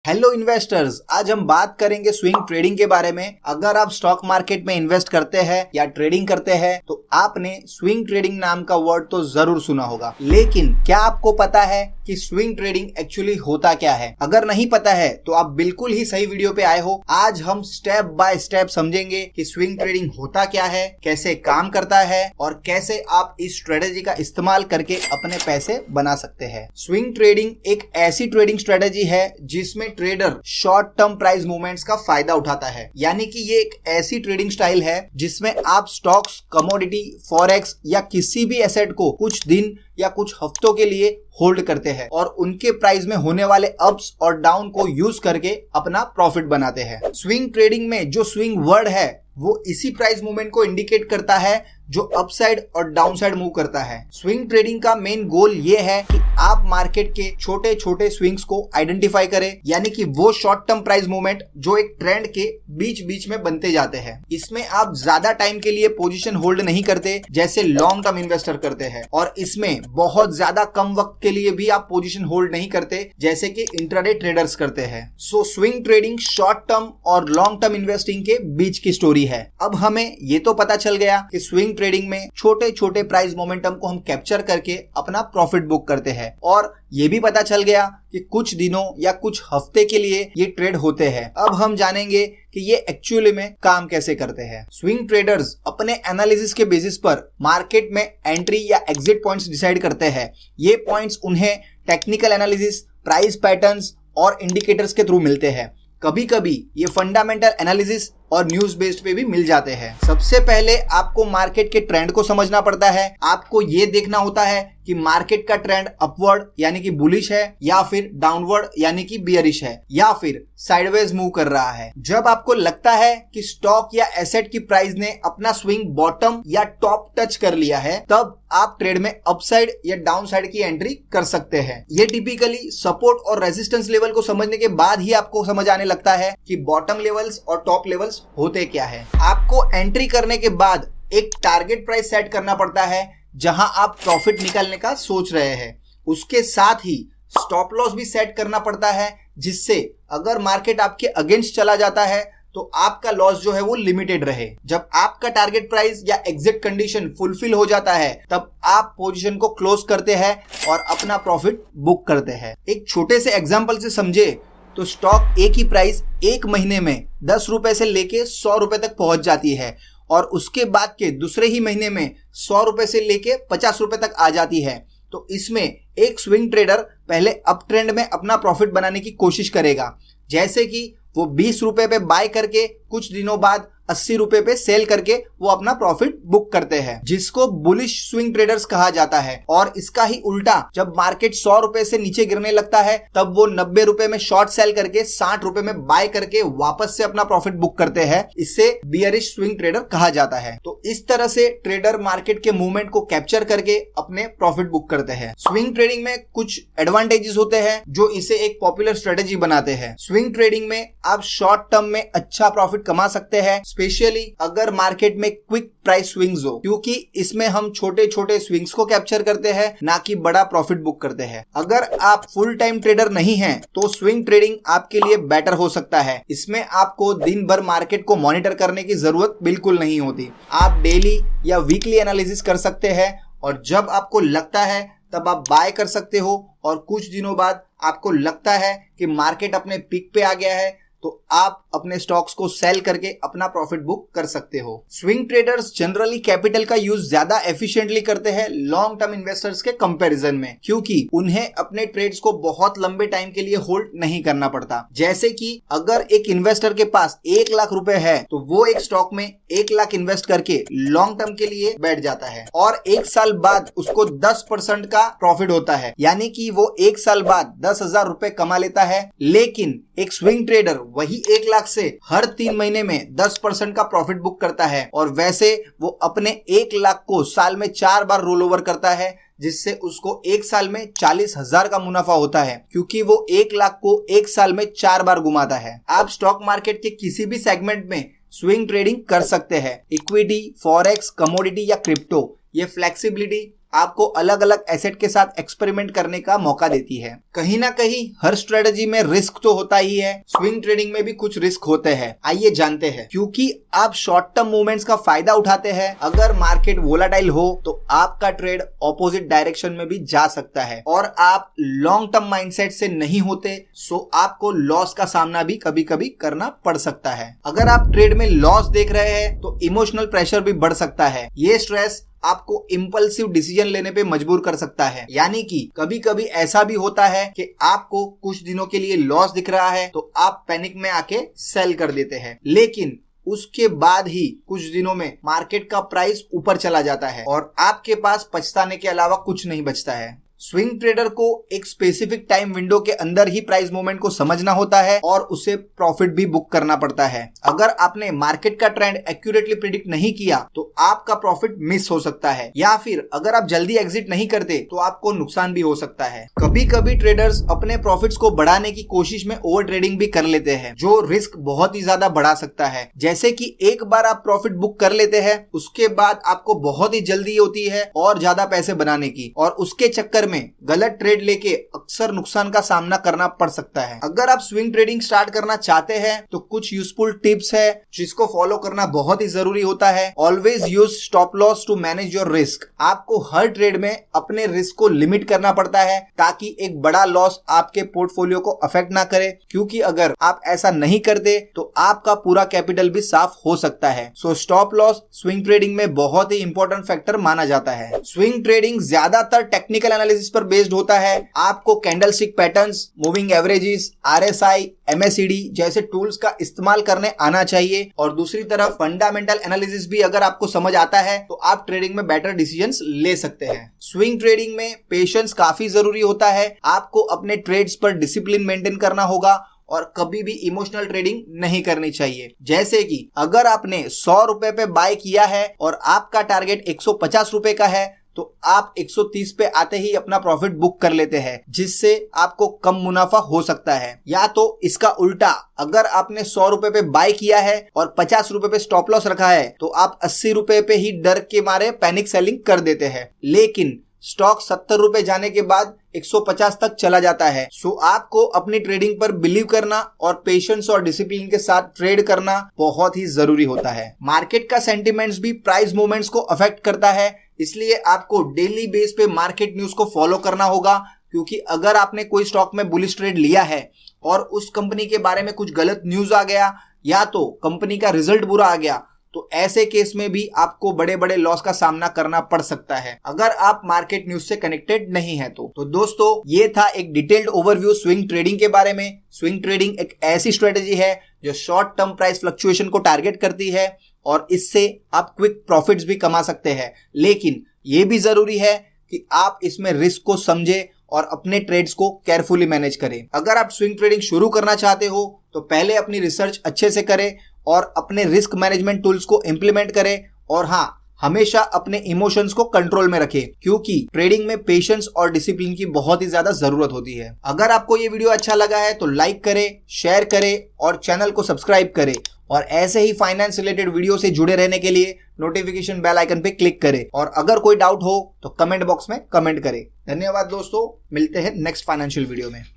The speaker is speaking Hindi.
हेलो इन्वेस्टर्स, आज हम बात करेंगे स्विंग ट्रेडिंग के बारे में। अगर आप स्टॉक मार्केट में इन्वेस्ट करते हैं या ट्रेडिंग करते हैं तो आपने स्विंग ट्रेडिंग नाम का वर्ड तो जरूर सुना होगा, लेकिन क्या आपको पता है कि स्विंग ट्रेडिंग एक्चुअली होता क्या है? अगर नहीं पता है तो आप बिल्कुल ही सही वीडियो पे आए हो। आज हम स्टेप बाय स्टेप समझेंगे कि स्विंग ट्रेडिंग होता क्या है, कैसे काम करता है और कैसे आप इस स्ट्रेटेजी का इस्तेमाल करके अपने पैसे बना सकते हैं। स्विंग ट्रेडिंग एक ऐसी ट्रेडिंग स्ट्रेटेजी है जिसमें trader short term price movements का फायदा उठाता है। यानी कि ये एक ऐसी ट्रेडिंग स्टाइल है जिसमें आप स्टॉक्स, कमोडिटी, फॉरेक्स या किसी भी एसेट को कुछ दिन या कुछ हफ्तों के लिए होल्ड करते हैं और उनके प्राइस में होने वाले अप्स और डाउन को यूज करके अपना प्रॉफिट बनाते हैं। स्विंग ट्रेडिंग में जो स्विंग वर्ड है वो इसी प्राइस मूवमेंट को इंडिकेट करता है जो अपसाइड और डाउनसाइड मूव करता है। स्विंग ट्रेडिंग का मेन गोल ये है कि आप मार्केट के छोटे छोटे स्विंग्स को आइडेंटिफाई करें, यानी कि वो शॉर्ट टर्म प्राइस मूवमेंट जो एक ट्रेंड के बीच बीच में बनते जाते हैं। इसमें आप ज्यादा टाइम के लिए पोजीशन होल्ड नहीं करते जैसे लॉन्ग टर्म इन्वेस्टर करते हैं, और इसमें बहुत ज्यादा कम वक्त के लिए भी आप पोजीशन होल्ड नहीं करते जैसे कि इंट्राडे ट्रेडर्स करते हैं। सो स्विंग ट्रेडिंग शॉर्ट टर्म और लॉन्ग टर्म इन्वेस्टिंग के बीच की स्टोरी है। अब हमें ये तो पता चल गया कि स्विंग ट्रेडिंग में छोटे छोटे प्राइस मोमेंटम को हम कैप्चर करके अपना प्रॉफिट बुक करते हैं, और ये भी पता चल गया कि कुछ दिनों या कुछ हफ्ते के लिए ये ट्रेड होते हैं। अब हम जानेंगे कि ये एक्चुअली में काम कैसे करते हैं। स्विंग ट्रेडर्स अपने एनालिसिस के बेसिस पर मार्केट में एंट्री या एग्जिट पॉइंट्स डिसाइड करते हैं। ये पॉइंट्स उन्हें टेक्निकल एनालिसिस, प्राइस पैटर्न्स और इंडिकेटर्स के थ्रू मिलते हैं। कभी कभी ये फंडामेंटल एनालिसिस और न्यूज बेस्ड पे भी मिल जाते हैं। सबसे पहले आपको मार्केट के ट्रेंड को समझना पड़ता है। आपको ये देखना होता है कि मार्केट का ट्रेंड अपवर्ड यानी कि बुलिश है या फिर डाउनवर्ड यानी कि बियरिश है या फिर साइडवेज मूव कर रहा है। जब आपको लगता है कि स्टॉक या एसेट की प्राइस ने अपना स्विंग बॉटम या टॉप टच कर लिया है, तब आप ट्रेड में अपसाइड या डाउन साइड की एंट्री कर सकते हैं। ये टिपिकली सपोर्ट और रेजिस्टेंस लेवल को समझने के बाद ही आपको समझ आने लगता है कि बॉटम लेवल्स और टॉप लेवल्स होते क्या है। आपको एंट्री करने के बाद एक टारगेट प्राइस सेट करना पड़ता है जहां आप प्रॉफिट निकालने का सोच रहे हैं। उसके साथ ही स्टॉप लॉस भी सेट करना पड़ता है, जिससे अगर मार्केट आपके अगेंस्ट चला जाता है तो आपका लॉस जो है वो लिमिटेड रहे। जब आपका टारगेट प्राइस या एग्जिट कंडीशन फुलफिल हो जाता है तब आप पोजीशन को क्लोज करते हैं और अपना प्रॉफिट बुक करते हैं। एक छोटे से एग्जांपल से समझे तो स्टॉक एक ही प्राइस एक महीने में 10 रुपए से लेके 100 रुपए तक पहुंच जाती है और उसके बाद के दूसरे ही महीने में 100 रुपए से लेके 50 रुपए तक आ जाती है। तो इसमें एक स्विंग ट्रेडर पहले अप ट्रेंड में अपना प्रॉफिट बनाने की कोशिश करेगा, जैसे कि वो 20 रुपए पे बाय करके कुछ दिनों बाद 80 रुपए पे सेल करके वो अपना प्रॉफिट बुक करते हैं, जिसको बुलिश स्विंग ट्रेडर्स कहा जाता है। और इसका ही उल्टा, जब मार्केट 100 रुपए से नीचे गिरने लगता है तब वो 90 रुपए में शॉर्ट सेल करके 60 रुपए में बाय करके वापस से अपना प्रॉफिट बुक करते हैं। इससे बियरिश स्विंग ट्रेडर कहा जाता है। तो इस तरह से ट्रेडर मार्केट के मूवमेंट को कैप्चर करके अपने प्रॉफिट बुक करते हैं। स्विंग ट्रेडिंग में कुछ एडवांटेजेस होते हैं जो इसे एक पॉपुलर स्ट्रेटेजी बनाते हैं। स्विंग ट्रेडिंग में आप शॉर्ट टर्म में अच्छा प्रॉफिट कमा सकते हैं, स्पेशली अगर मार्केट में क्विक प्राइस स्विंग्स हो, क्योंकि इसमें हम छोटे छोटे स्विंग्स को कैप्चर करते हैं, ना कि बड़ा प्रॉफिट बुक करते हैं। अगर आप फुल टाइम ट्रेडर नहीं हैं तो स्विंग ट्रेडिंग आपके लिए बेटर हो सकता है। इसमें आपको दिन भर मार्केट को मॉनिटर करने की जरूरत बिल्कुल नहीं होती। आप डेली या वीकली एनालिसिस कर सकते हैं और जब आपको लगता है तब आप बाय कर सकते हो, और कुछ दिनों बाद आपको लगता है कि मार्केट अपने पीक पे आ गया है तो आप अपने स्टॉक्स को सेल करके अपना प्रॉफिट बुक कर सकते हो। स्विंग ट्रेडर्स जनरली कैपिटल का यूज ज्यादा एफिशिएंटली करते हैं लॉन्ग टर्म इन्वेस्टर्स के कंपैरिजन में, क्योंकि उन्हें अपने ट्रेड्स को बहुत लंबे टाइम के लिए होल्ड नहीं करना पड़ता। जैसे कि अगर एक इन्वेस्टर के पास 1 लाख रुपए है तो वो एक स्टॉक में 1 लाख इन्वेस्ट करके लॉन्ग टर्म के लिए बैठ जाता है और 1 साल बाद उसको 10% का प्रॉफिट होता है, यानी कि वो 1 साल बाद 10,000 रुपए कमा लेता है। लेकिन एक स्विंग ट्रेडर वही 1 लाख से हर 3 महीने में 10% का प्रॉफिट बुक करता है, और वैसे वो अपने 1 लाख को साल में 4 बार रोल ओवर करता है, जिससे उसको 1 साल में 40,000 का मुनाफा होता है, क्योंकि वो 1 लाख को 1 साल में 4 बार घुमाता है। आप स्टॉक मार्केट के किसी भी सेगमेंट में स्विंग ट्रेडिंग कर सकते हैं। इक्विटी, फॉरेक्स, कमोडिटी या क्रिप्टो, ये फ्लेक्सिबिलिटी आपको अलग अलग एसेट के साथ एक्सपेरिमेंट करने का मौका देती है। कहीं ना कहीं हर स्ट्रेटजी में रिस्क तो होता ही है, स्विंग ट्रेडिंग में भी कुछ रिस्क होते हैं। आइए जानते हैं। क्योंकि आप शॉर्ट टर्म मूवमेंट्स का फायदा उठाते हैं, अगर मार्केट वोलाटाइल हो तो आपका ट्रेड ऑपोजिट डायरेक्शन में भी जा सकता है और आप लॉन्ग टर्म माइंडसेट से नहीं होते सो आपको लॉस का सामना भी कभी कभी करना पड़ सकता है। अगर आप ट्रेड में लॉस देख रहे हैं तो इमोशनल प्रेशर भी बढ़ सकता है। ये स्ट्रेस आपको इम्पल्सिव डिसीजन लेने पे मजबूर कर सकता है। यानी कि कभी कभी ऐसा भी होता है कि आपको कुछ दिनों के लिए लॉस दिख रहा है तो आप पैनिक में आके सेल कर देते हैं, लेकिन उसके बाद ही कुछ दिनों में मार्केट का प्राइस ऊपर चला जाता है और आपके पास पछताने के अलावा कुछ नहीं बचता है। स्विंग ट्रेडर को एक स्पेसिफिक टाइम विंडो के अंदर ही प्राइस मूवमेंट को समझना होता है और उसे प्रॉफिट भी बुक करना पड़ता है। अगर आपने मार्केट का ट्रेंड एक्यूरेटली प्रिडिक्ट नहीं किया तो आपका प्रॉफिट मिस हो सकता है, या फिर अगर आप जल्दी एग्जिट नहीं करते तो आपको नुकसान भी हो सकता है। कभी कभी ट्रेडर्स अपने प्रॉफिट्स को बढ़ाने की कोशिश में ओवर ट्रेडिंग भी कर लेते हैं, जो रिस्क बहुत ही ज्यादा बढ़ा सकता है। जैसे कि एक बार आप प्रॉफिट बुक कर लेते हैं, उसके बाद आपको बहुत ही जल्दी होती है और ज्यादा पैसे बनाने की, और उसके चक्कर में गलत ट्रेड लेके अक्सर नुकसान का सामना करना पड़ सकता है। अगर आप स्विंग ट्रेडिंग स्टार्ट करना चाहते हैं तो कुछ यूजफुल टिप्स है जिसको फॉलो करना बहुत ही जरूरी होता है। Always use stop loss to manage your risk. आपको हर ट्रेड में अपने रिस्क को लिमिट करना पड़ता है ताकि एक बड़ा लॉस आपके पोर्टफोलियो को अफेक्ट ना करे, क्योंकि अगर आप ऐसा नहीं करते तो आपका पूरा कैपिटल भी साफ हो सकता है। So stop loss swing trading में बहुत ही इंपॉर्टेंट फैक्टर माना जाता है। स्विंग ट्रेडिंग ज्यादातर टेक्निकल एनालिसिस पर बेस्ड होता है। आपको candlestick patterns, moving averages, RSI, MACD जैसे टूल्स का इस्तेमाल करने आना चाहिए, और दूसरी तरफ फंडामेंटल एनालिसिस भी अगर आपको समझ आता है तो आप ट्रेडिंग में बेटर डिसीजंस ले सकते हैं। स्विंग ट्रेडिंग में पेशेंस काफी जरूरी होता है। आपको अपने ट्रेड्स पर डिसिप्लिन मेंटेन करना होगा और कभी भी इमोशनल ट्रेडिंग नहीं करनी चाहिए। जैसे कि अगर आपने 100 रुपए पे बाय किया है और आपका टारगेट 150 रुपए का है तो आप 130 पे आते ही अपना प्रॉफिट बुक कर लेते हैं, जिससे आपको कम मुनाफा हो सकता है। या तो इसका उल्टा, अगर आपने 100 रुपए पे बाय किया है और 50 रुपए पे स्टॉप लॉस रखा है तो आप 80 रुपए पे ही डर के मारे पैनिक सेलिंग कर देते हैं, लेकिन स्टॉक 70 रुपए जाने के बाद 150 तक चला जाता है। सो आपको अपनी ट्रेडिंग पर बिलीव करना और पेशेंस और डिसिप्लिन के साथ ट्रेड करना बहुत ही जरूरी होता है। मार्केट का सेंटिमेंट्स भी प्राइस मूवमेंट्स को अफेक्ट करता है, इसलिए आपको डेली बेस पे मार्केट न्यूज को फॉलो करना होगा। क्योंकि अगर आपने कोई स्टॉक में बुलिश ट्रेड लिया है और उस कंपनी के बारे में कुछ गलत न्यूज आ गया या तो कंपनी का रिजल्ट बुरा आ गया तो ऐसे केस में भी आपको बड़े बड़े लॉस का सामना करना पड़ सकता है, अगर आप मार्केट न्यूज से कनेक्टेड नहीं है तो दोस्तों ये था एक डिटेल्ड ओवरव्यू स्विंग ट्रेडिंग के बारे में। स्विंग ट्रेडिंग एक ऐसी स्ट्रेटेजी है जो शॉर्ट टर्म प्राइस फ्लक्चुएशन को टारगेट करती है और इससे आप क्विक प्रॉफिट्स भी कमा सकते हैं, लेकिन ये भी जरूरी है कि आप इसमें रिस्क को समझे और अपने ट्रेड्स को केयरफुली मैनेज करें। अगर आप स्विंग ट्रेडिंग शुरू करना चाहते हो तो पहले अपनी रिसर्च अच्छे से करें और अपने रिस्क मैनेजमेंट टूल्स को इंप्लीमेंट करें, और हाँ, हमेशा अपने इमोशंस को कंट्रोल में रखें, क्योंकि ट्रेडिंग में पेशेंस और डिसिप्लिन की बहुत ही ज्यादा जरूरत होती है। अगर आपको ये वीडियो अच्छा लगा है तो लाइक करें, शेयर करें और चैनल को सब्सक्राइब करें, और ऐसे ही फाइनेंस रिलेटेड वीडियो से जुड़े रहने के लिए नोटिफिकेशन बेल आइकन पे क्लिक करें, और अगर कोई डाउट हो तो कमेंट बॉक्स में कमेंट करें। धन्यवाद दोस्तों, मिलते हैं नेक्स्ट फाइनेंशियल वीडियो में।